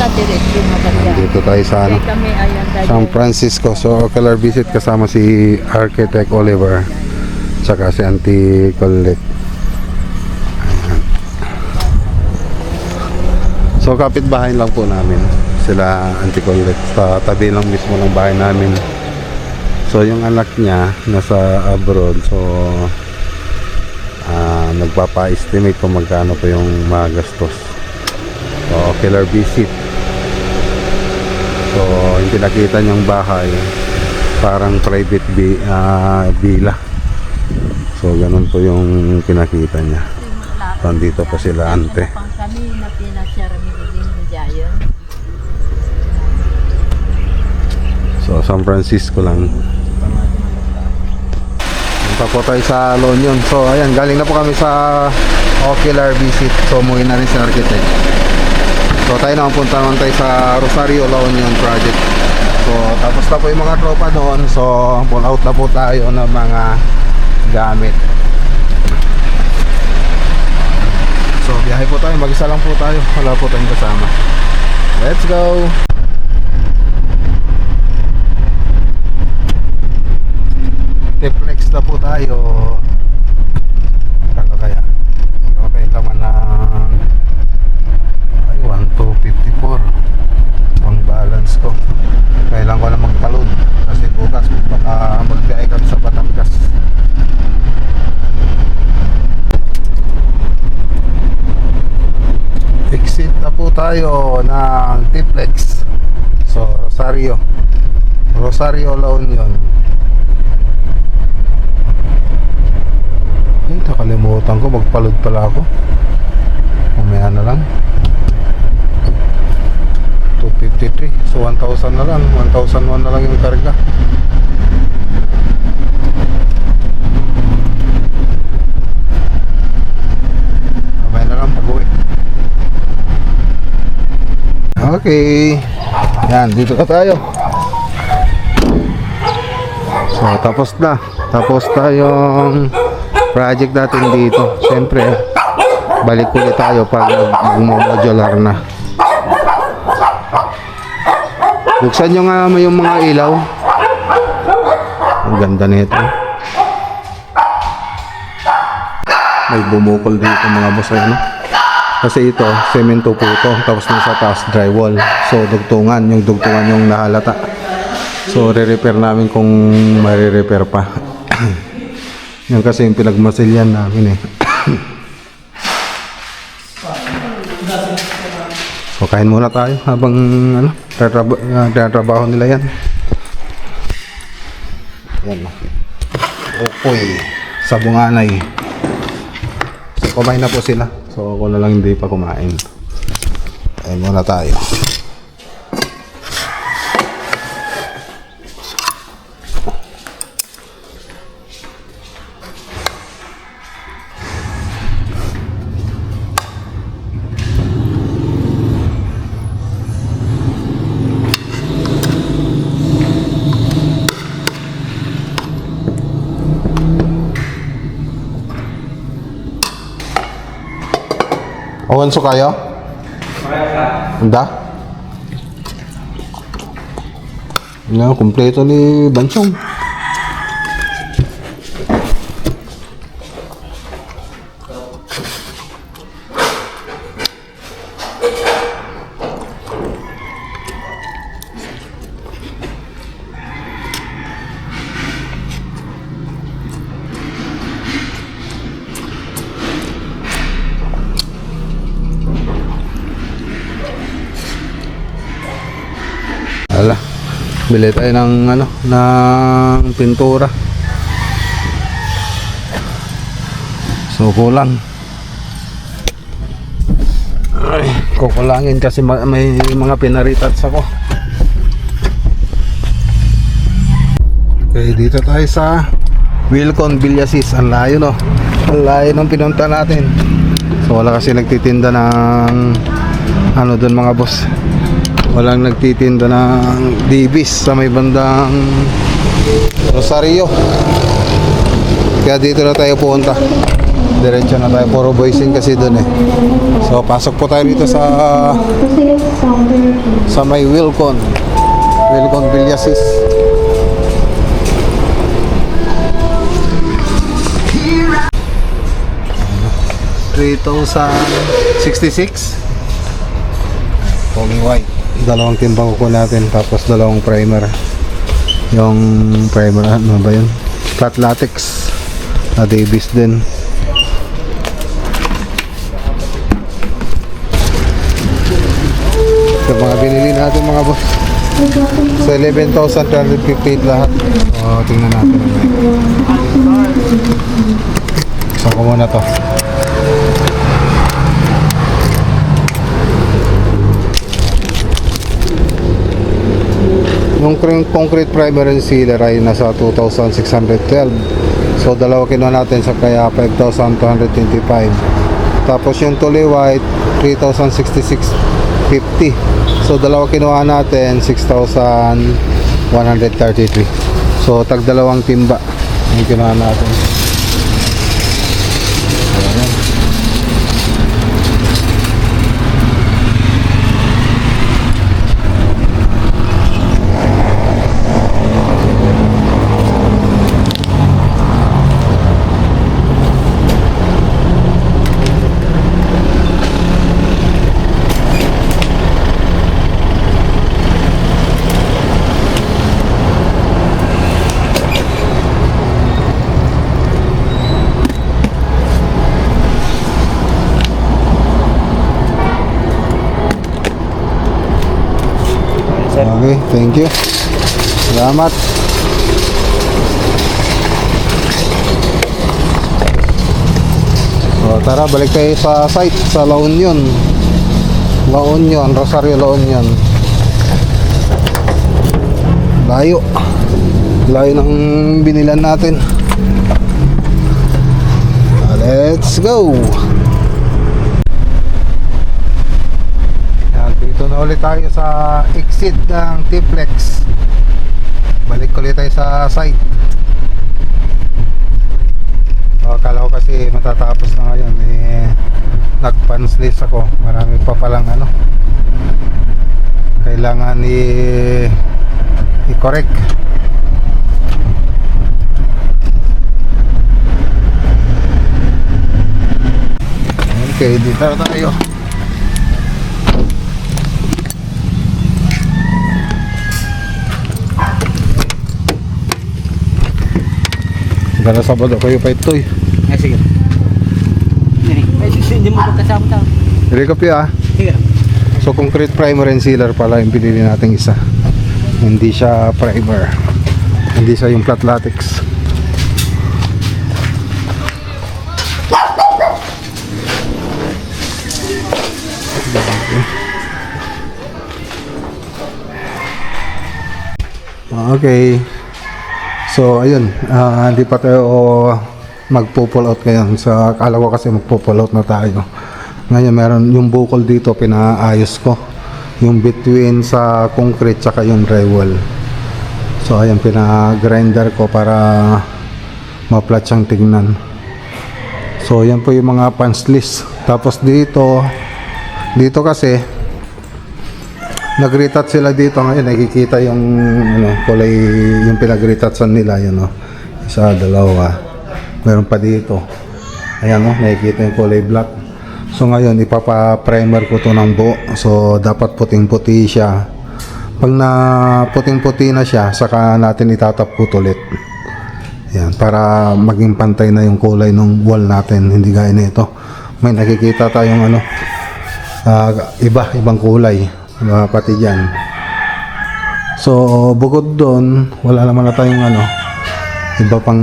ta diretso maganda. Dito tayo sa ano, Kaya kami ayan tayo. San Francisco. So ocular visit kasama si Architect Oliver tsaka si Auntie Colette. Ayan. So kapitbahay lang po namin sila Auntie Colette, sa tabi lang mismo ng bahay namin. So yung anak niya nasa abroad, so nagpapa-estimate kung magkano po yung magastos. So ocular visit. So yung pinakita niyang bahay parang private villa. So ganun po yung pinakita niya. Nandito pa sila ante. Kami na pinashare mi din ni Jayon. So San Francisco lang. Punta po tayo sa La Union. So ayan, galing na po kami sa ocular visit. So umuwi na rin si Architect. So tayo naman punta naman tayo sa Rosario La Union project. So tapos na po yung mga tropa doon. So pull out na po tayo ng mga gamit. So biyahe po tayo, mag-isa lang po tayo. Wala po tayong kasama. Let's go! T-Flex na po tayo. Kaya okay naman ng 1254 ang balance ko. Kailangan ko na magpalod kasi bukas baka magbiyahe kami sa Batangas. Exit na po tayo ng T-Flex. So Rosario La Union. Ay, nakalimutan ko, magpalod pala ako. Mamaya na lang. 253. So 1,000 na lang. 1,001 na lang yung karga. Mamaya na lang pag-uwi. Okay. Yan, dito ka tayo. So tapos na. Tapos tayong project natin dito. Siyempre balik ulit tayo pag modular na. Buksan nyo nga yung mga ilaw. Ang ganda nito. May bumukol dito mga boss, ano? Kasi ito semento po ito, tapos nasa taas drywall. So dugtungan yung nahalata. So re-repair namin kung may-repair pa. Yan kasi yung pinagmasilyan namin eh. So kain muna tayo habang ano, tatrabaho nila yan. Yan. Okay. Sa bunganay. So kumain na po sila. So ako na lang hindi pa kumain. Kain muna tayo. Awan so kayo? Handa? Ano, kompleto ni Banchong. Ala, bili tayo ng ano, ng pintura. So kulang. Ay, kukulangin kasi may mga pinaritats ako. Okay, dito tayo sa Wilcon Villasis. Ang layo, no? Ang layo ng pinunta natin. So wala kasi nagtitinda ng ano doon mga boss. Walang nagtitinda ng Divis sa may bandang Rosario. Kaya dito na tayo punta. Diretso na tayo, puro boysing kasi doon eh. So pasok po tayo dito sa sa may Wilcon Villasis. $3,066 Poging white. Dalawang timbang ko natin, tapos dalawang primer. Yung primer, ano ba yun? Flat latex na Davis din. Ito mga binili natin mga boss. So 11,358 lahat. O, tingnan natin. Buksan ko muna to. Yung concrete primer and sealer ay nasa 2,612. So dalawa kinuha natin sa kaya 5,225. Tapos yung tuloy white 3,066.50. So dalawa kinuha natin 6,133. So tag dalawang timba yung kinuha natin. Ayan. Okay, thank you. Salamat. So, tara, balik tayo sa site sa La Union. Rosario La Union. Layo ng binilan natin. Let's go. Dito na ulit tayo sa exit ng T-Flex. Balik ulit tayo sa site. Akala ko kasi matatapos na ngayon, nag-punch ako. Marami pa palang kailangan i-correct. Okay, dito tayo. Gana Sabado kayo pa ito eh. Sige. Hindi mo pagkasama tao. Hindi ka piya. Sige. So concrete primer and sealer pala yung pinili natin isa. Hindi siya primer. Hindi siya yung flat latex. Okay. So ayun, hindi pa tayo magpo-pull out ngayon. Sa akala ko kasi magpo-pull out na tayo. Ngayon meron yung buckle dito, pinaayos ko. Yung between sa concrete tsaka yung drywall. So ayun, pina-grinder ko para ma-flat siyang tingnan. So yan po yung mga punch list. Tapos dito kasi nag-retouch sila dito ngayon, nakikita yung kulay, yung pinag-retouchan nila, yun isa, dalawa, meron pa dito, ayan nakikita yung kulay black. So ngayon ipapa-primer ko to ng buo, so dapat puting-puti siya. Pag na puting-puti na siya, saka natin itatapkot ulit, yan, para maging pantay na yung kulay ng wall natin, hindi gaya nito. May nakikita tayong ibang kulay, pati dyan. So bukod doon, wala naman na tayong iba pang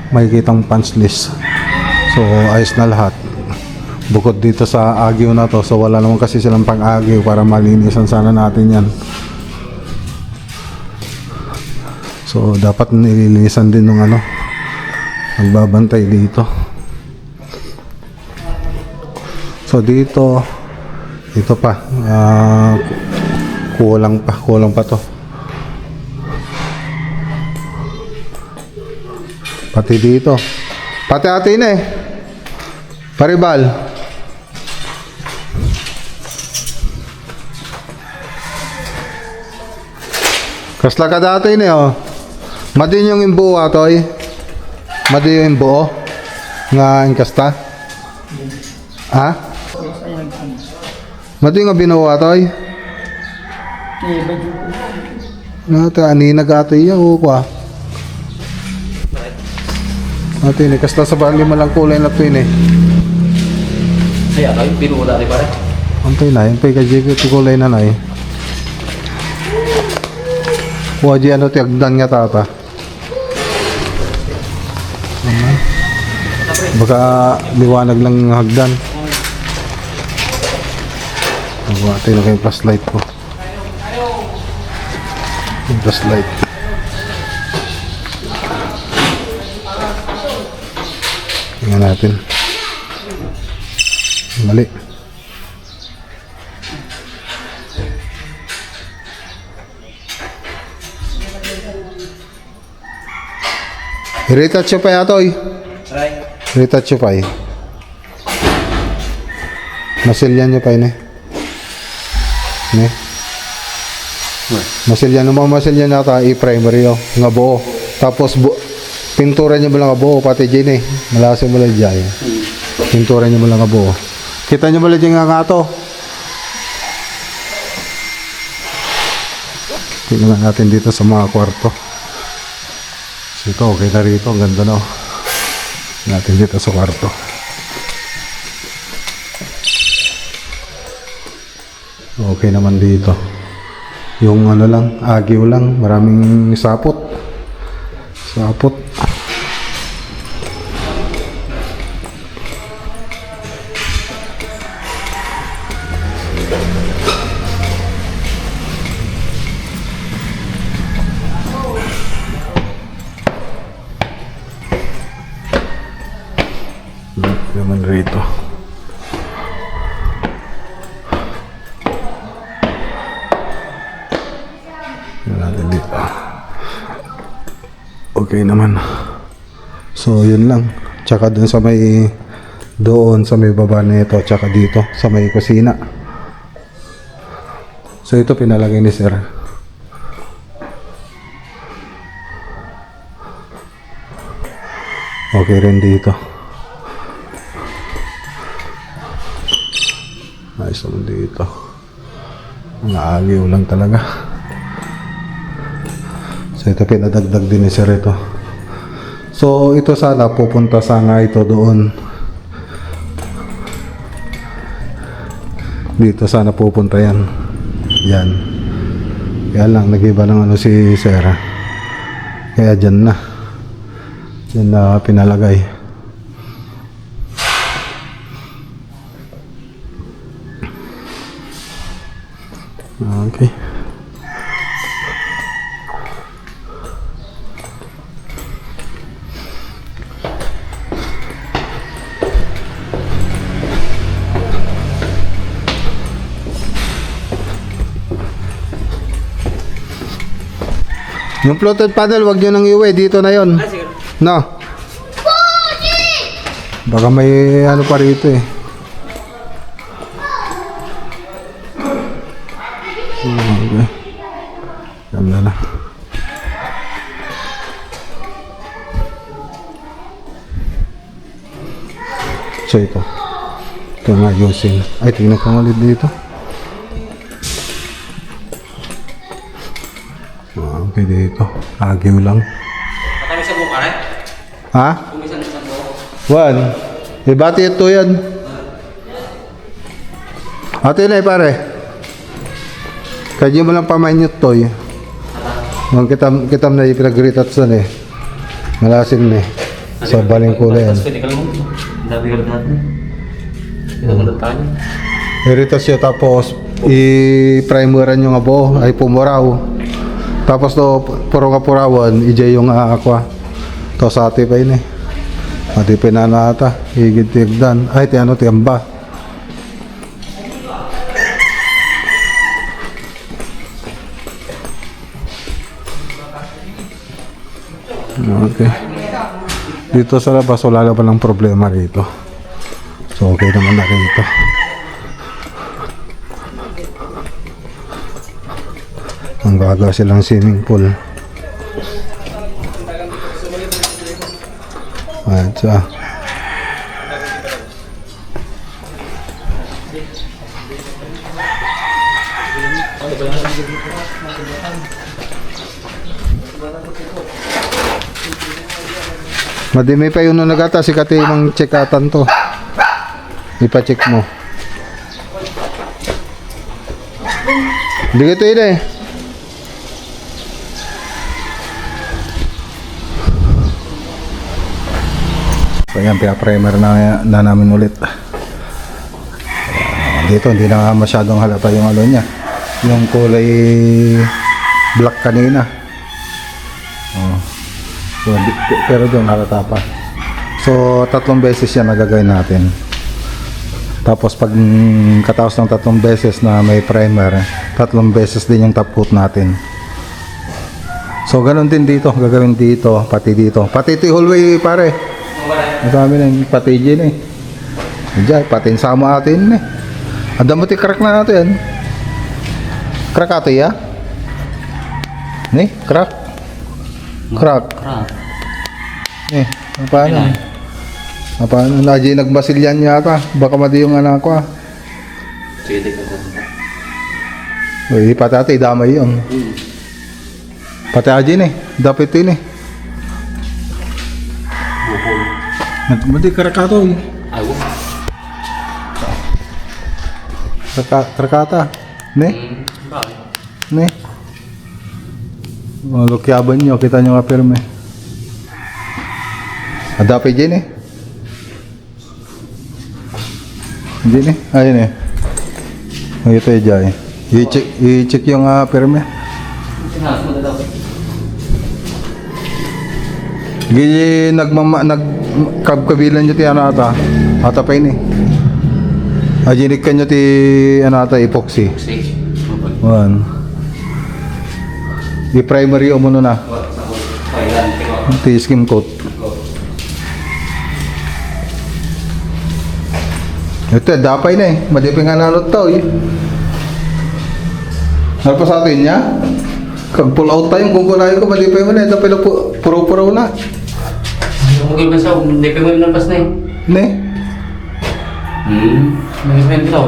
makikitang punch list. So ayos na lahat bukod dito sa agyo na to. So wala naman kasi silang pang agyo para malinisan sana natin yan. So dapat nililinisan din ng nagbabantay dito. So dito, ito pa, kulang pa to. Pati dito, pati atin paribal. Kasla ka dati ni oh. Madin yung imbuo atoy. Madin yung imbuo. Nga inkasta. Ha? Madin nga binuo atoy. Nata ani nagatoy ya o kwa. Ate ni kasta sa bali malang kulay na pin eh. Ay, ano yung binuo dati pare? Antay na, yung pay ka JP kulay na eh. Waji ano ti agdan nga tata. Baka liwanag lang ng hagdan. Ate na kayo flashlight ko. Yung flashlight. Tingnan natin. Mali. I-retouch pa yatoy. Retouch pa eh. Masilyan nyo pa yun eh. Ne? Masilyan mo masilyan nata i-primary oh. Nga buo. Tapos pintura nyo mo lang nga buo. Pati dyan eh. Malasin mo lang dyan. Pintura nyo mo lang nga buo. Kita nyo mo lang dyan nga to. Tingnan natin dito sa mga kwarto. So ito okay na rito. Ang ganda no. Natin dito sa kwarto. Okay naman dito. Yung ano lang, agyo lang, maraming sapot. Sapot. Naman rito. Natin dito. Okay naman. So yun lang. Tsaka dun sa may doon sa may baba nito, tsaka dito sa may kusina. So ito pinalagay ni sir. Okay rin dito. Ayos naman dito. Mga aliw lang talaga. So ito pinadagdag din ni sir ito. So ito sana pupunta sana ito doon. Dito sana pupunta yan. Yan. Kaya lang nag-iba ng ano si sir. Kaya dyan na. Dyan na pinalagay. Okay. Yung floated panel, wag nyo nang iuwi. Dito na yon. No. Baka may ano pa rito eh. Okay. Ganda na. So ito. Ito nga ayusin. Ay, tingnan ko ulit dito. Okay dito. Agyo lang. Kami sa buka rin? Ha? Kumisan sa buka. Juan. Ibati ito yan. Ate na pare. Kaya mo lang pamainit to eh. Kitam na ipinag-retouch doon eh. Malasin na eh. Sa baling kulay yan. Pwede ka lang mo. Dabi ka lang natin. Ito mo lang tayo. I-retouch yun tapos i-primeran yung abo ay pumuraw. Tapos to puro kapurawan ijay yung aqua. To sa ati pa yun eh. Ati pa na ata. Higit tigdan. Ay ti ano ti amba. Okay. Dito sa labas wala na palang problema rito. So okay naman na rito. Ang gagawa silang swimming pool. Ayan siya. Madimi pa yun nung nagata, si Kati mang checkatan to. Ipa-check mo. Hindi ka ito yun eh. So yan, pia-primer na namin ulit. Dito hindi na masyadong halata yung ano niya. Yung kulay black kanina. Oh. So, pero doon halata pa. So 3 beses yan nagagawin natin. Tapos pag katapos ng 3 beses na may primer, 3 beses din yung top coat natin. So ganun din dito, gagawin dito, pati dito. Pati ito yung hallway pare. Sabi na yung pati dyan eh. Diyan, pati yung sama atin eh. Ada mo ti crack na natin. Crack ato ya? Nih, crack. Crack. Eh, paano? Paano? Naji nagbasil yan yata. Baka madi yung anak ko ah. Sige, tignan ko. Uy, pati ate, damay yun. Pati aji nih, dapat ini. Madi crack ato eh. Ayo. Krakata. Nih. Nih. Lukyaban nyo, kita nyo nga pirme. Ada apa dyan eh? Dyan eh? Ayun eh. Ito eh dyan eh. I-check yung pirme. Gini nagkabilan nyo ti ano ata. Ata pa yun eh. Ajinik ka nyo ti ano ata epoxy. One. I-primary o muna na. Ti skim coat. Ito, dapay na eh. Madipin nga nalot tao eh. Ano pa sa atin niya? Kag pull out tayo kung kunahin ko, madipin mo na. Ito pala puro-puro na. Mungkin ba sa hindi pa mo nalpas na eh. Ne? Nag-spend ka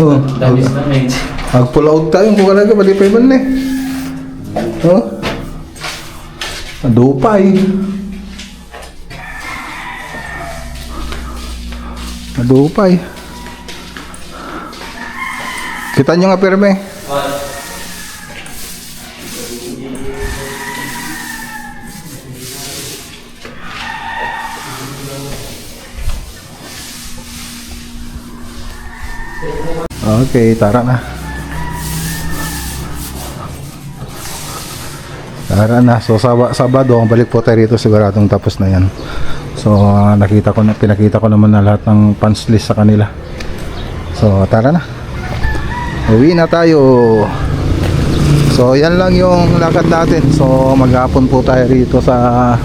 Oh. Dabis na eh. Kag pull out tayo kung kunahin ko, madipin mo na eh. Oh. Adupay. Adupay. Kita nyo nga pirme. Okay, tara na. Tara na. So Sabado, balik po tayo rito, siguradong tapos na yan. So pinakita ko naman na lahat ng punch list sa kanila. So tara na. Uwi na tayo. So yan lang yung lakad natin. So maghapon po tayo rito sa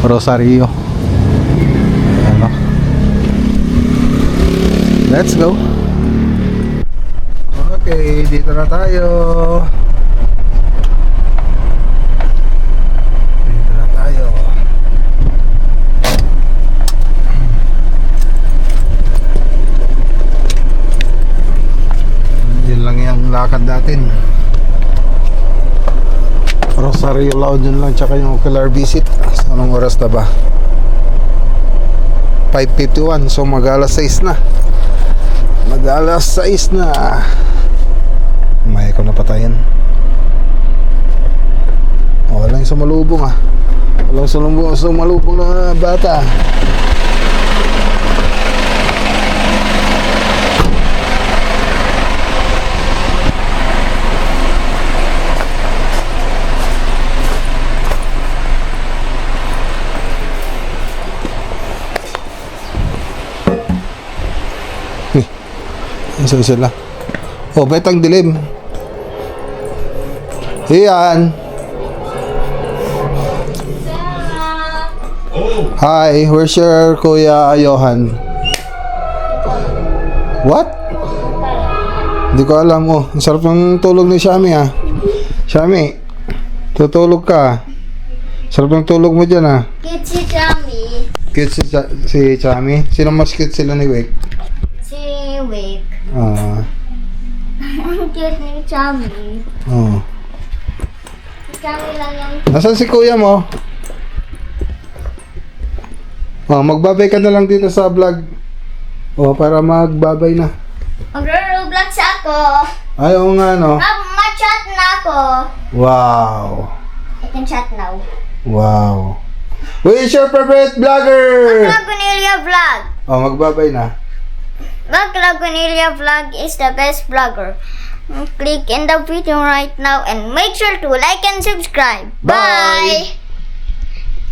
Rosario. Ayan, no? Let's go. Okay, dito na tayo. Dito na tayo. Yun lang yung lakad natin. Rosario Loud yun lang, tsaka yung ocular visit. So, anong oras na ba? 5:51, so mag-alas 6 na. Mag-alas 6 na. May ko napatayin. Oh, walang sumalubong ah. Walang sumalubong na bata. Isa sila. Oh, betang dilim. Iyan. Hi, where's your Kuya Johan? What? Hindi ko alam. Oh, ang sarap ng tulog ni Shami ah. Shami, tutulog ka. Sarap ng tulog mo dyan, ah. Cute si Chami. Cute si Chami. Sino mas cute sila ni Wake? Si Wake. Ah, Ang cute ni Chami. oh. Si Chami lang yung... Nasaan si kuya mo? Oh, magbabay ka na lang dito sa vlog. Oh, para magbabay na. Magro-roblox ako. Ay, oo nga, no? Ma-chat na ako. Wow. I can chat now. Wow. Who is your favorite vlogger? Lagunelia Vlog. Oh, magbabay na. Lagunelia Vlog is the best vlogger. Click in the video right now and make sure to like and subscribe. Bye. Bye.